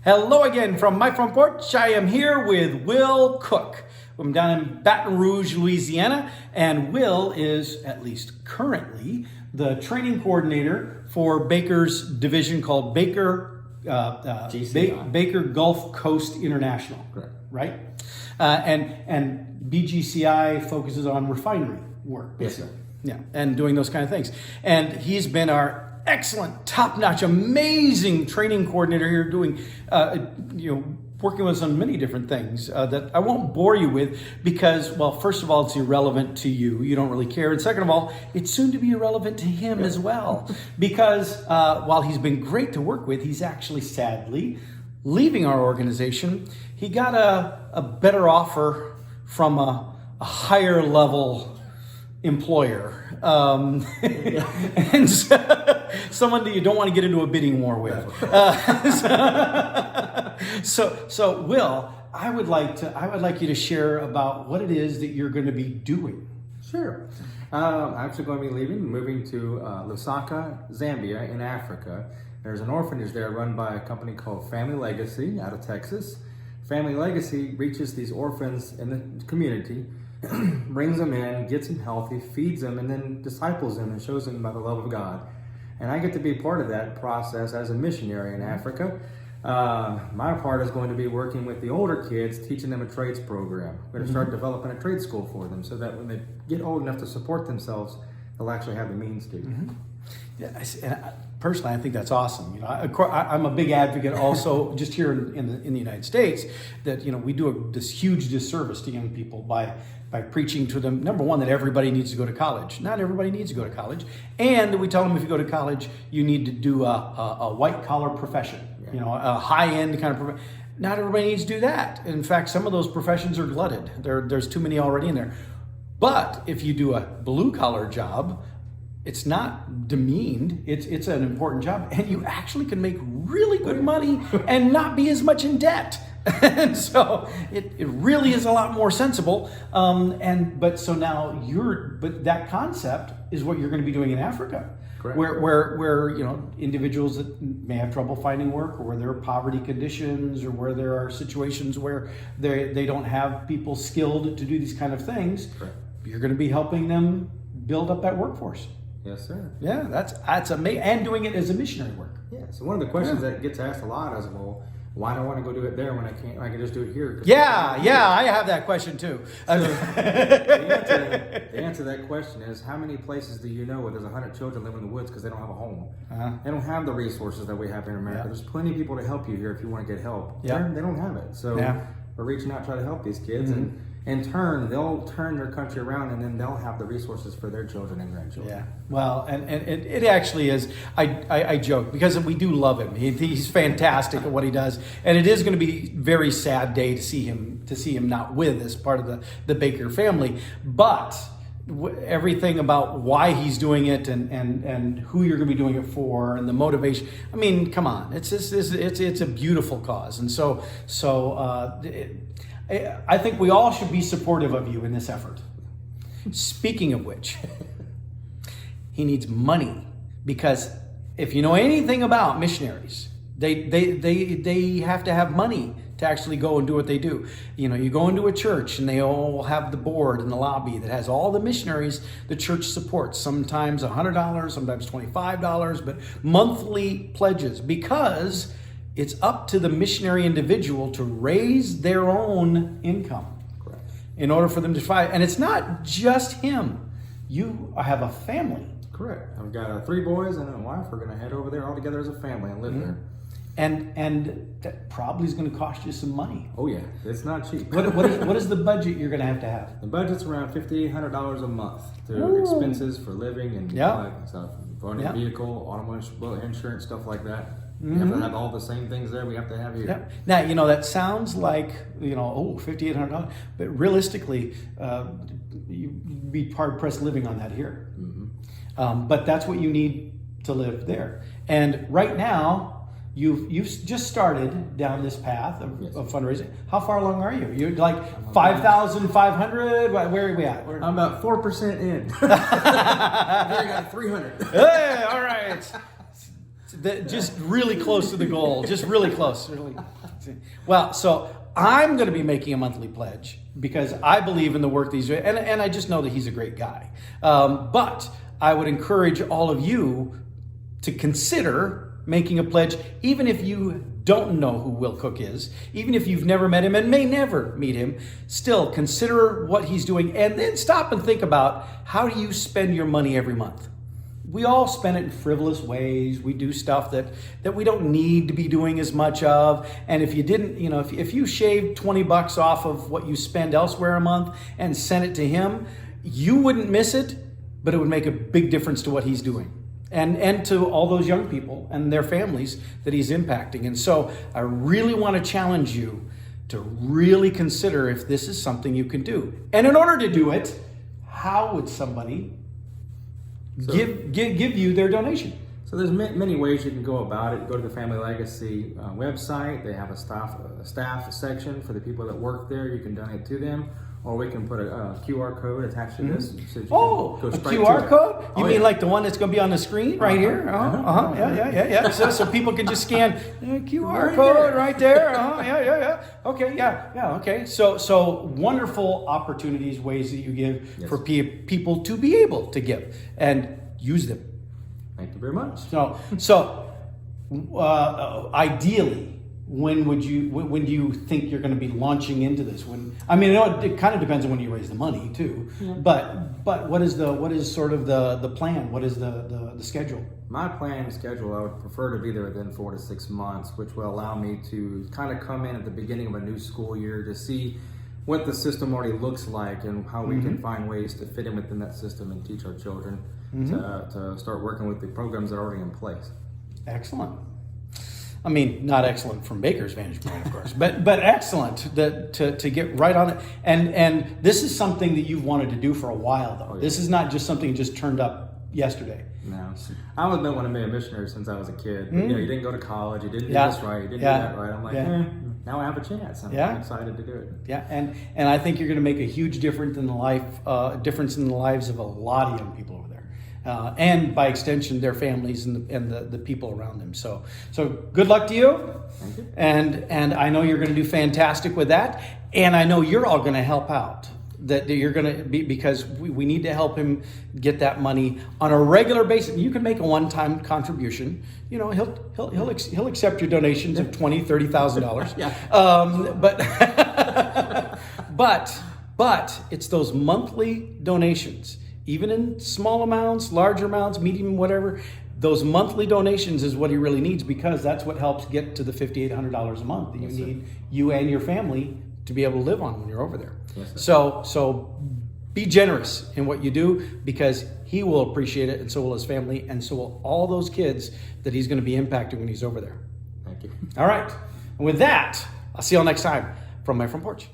Hello again from my front porch. I am here with Will Cook. I'm down in Baton Rouge, Louisiana, and Will is, at least currently, the training coordinator for Baker's division called Baker Baker Gulf Coast International. Correct. Right? And BGCI focuses on refinery work, basically. Yes, sir. Yeah, and doing those kind of things. And he's been our excellent, top-notch, amazing training coordinator here, doing, working with us on many different things that I won't bore you with because, well, first of all, it's irrelevant to you. You don't really care. And second of all, it's soon to be irrelevant to him as well. Because while he's been great to work with, he's actually sadly leaving our organization. He got a better offer from a higher level employer. And someone that you don't want to get into a bidding war with. So Will, I would like you to share about what it is that you're going to be doing. Sure. I'm actually going to be moving to Lusaka, Zambia in Africa. There's an orphanage there run by a company called Family Legacy out of Texas. Family Legacy reaches these orphans in the community, brings them in, gets them healthy, feeds them, and then disciples them and shows them about the love of God. And I get to be part of that process as a missionary in Africa. My part is going to be working with the older kids, teaching them a trades program. We're going to start developing a trade school for them so that when they get old enough to support themselves, they'll actually have the means to. Yeah, and personally, I think that's awesome. I'm a big advocate also just here in the United States that we do this huge disservice to young people by preaching to them, number one, that everybody needs to go to college. Not everybody needs to go to college, and we tell them if you go to college, you need to do a white collar profession, a high end kind of profession. Not everybody needs to do that. In fact, some of those professions are glutted. There's too many already in there. But if you do a blue collar job, it's not demeaned. It's an important job, and you actually can make really good money and not be as much in debt. And so it really is a lot more sensible. But that concept is what you're going to be doing in Africa. Correct. Where individuals that may have trouble finding work, or where there are poverty conditions, or where there are situations where they don't have people skilled to do these kind of things. Correct. You're going to be helping them build up that workforce. Yes, sir. Yeah, that's amazing, and doing it as a missionary work. Yeah. So one of the questions that gets asked a lot is, well, why do I want to go do it there when I can't? I can just do it here. Yeah, I have that question too. So the answer to that question is, how many places do you know where there's 100 children living in the woods because they don't have a home? They don't have the resources that we have here in America. There's plenty of people to help you here if you want to get help. They don't have it. So we're reaching out, trying to help these kids, and in turn, they'll turn their country around, and then they'll have the resources for their children and grandchildren. Yeah, well, and it actually is. I joke because we do love him. He's fantastic at what he does, and it is going to be a very sad day to see him not with as part of the Baker family. But everything about why he's doing it and who you're going to be doing it for and the motivation. I mean, come on, it's a beautiful cause, and so. I think we all should be supportive of you in this effort. Speaking of which, he needs money, because if you know anything about missionaries, they have to have money to actually go and do what they do. You go into a church and they all have the board in the lobby that has all the missionaries the church supports, sometimes $100, sometimes $25, but monthly pledges, because it's up to the missionary individual to raise their own income. Correct. In order for them to fight. And it's not just him. You have a family. Correct. I've got 3 boys and a wife. We're going to head over there all together as a family and live there. And that probably is going to cost you some money. Oh yeah, it's not cheap. What is the budget you're going to have? The budget's around $5,800 a month through expenses for living and stuff, owning a vehicle, automobile insurance, stuff like that. We have to have all the same things there we have to have here. Yep. Now, that sounds like, $5,800, but realistically, you'd be hard-pressed living on that here. But that's what you need to live there. And right now, you've just started down this path of fundraising. How far along are you? You're like 5,500? Where are we at? I'm about 4% in. I got 300. Hey, all right. just really close to the goal, just really close. Well, so I'm going to be making a monthly pledge because I believe in the work that he's doing, and I just know that he's a great guy. But I would encourage all of you to consider making a pledge, even if you don't know who Will Cook is, even if you've never met him and may never meet him, still consider what he's doing and then stop and think about, how do you spend your money every month? We all spend it in frivolous ways. We do stuff that we don't need to be doing as much of. And if you didn't, if you shaved $20 off of what you spend elsewhere a month and sent it to him, you wouldn't miss it, but it would make a big difference to what he's doing. And to all those young people and their families that he's impacting. And so I really want to challenge you to really consider if this is something you can do. And in order to do it, how would somebody give you their donation? So there's many ways you can go about it. Go to the Family Legacy website. They have a staff section for the people that work there. You can donate to them. Or we can put a QR code attached to this. So a QR code? You mean like the one that's going to be on the screen right here? Yeah. So people can just scan QR code right there. Yeah. Okay, okay. So wonderful opportunities, ways that you give for people to be able to give and use them. Thank you very much. So ideally, when do you think you're going to be launching into this? I know it kind of depends on when you raise the money too. Yeah. But what is sort of the plan? What is the schedule? My plan and schedule, I would prefer to be there within 4 to 6 months, which will allow me to kind of come in at the beginning of a new school year to see what the system already looks like and how we can find ways to fit in within that system and teach our children to start working with the programs that are already in place. Excellent. Not excellent from Baker's vantage point, of course, but excellent to get right on it. And this is something that you've wanted to do for a while, though. Oh, yeah. This is not just something that just turned up yesterday. No, I was been wanting to be a missionary since I was a kid. But, you didn't go to college, you didn't do this right, you didn't do that right. I'm like, now I have a chance. I'm excited to do it. Yeah, and I think you're going to make a huge difference in the lives of a lot of young people over there. And by extension, their families and the people around them. So good luck to you. Thank you. And I know you're going to do fantastic with that. And I know you're all going to help out. That you're going to be, because we need to help him get that money on a regular basis. You can make a one-time contribution. He'll accept your donations of $20,000, $30,000. But it's those monthly donations. Even in small amounts, large amounts, medium, whatever, those monthly donations is what he really needs, because that's what helps get to the $5,800 a month that you need, you and your family, to be able to live on when you're over there. Yes, so be generous in what you do, because he will appreciate it, and so will his family, and so will all those kids that he's going to be impacting when he's over there. Thank you. All right. And with that, I'll see you all next time from my front porch.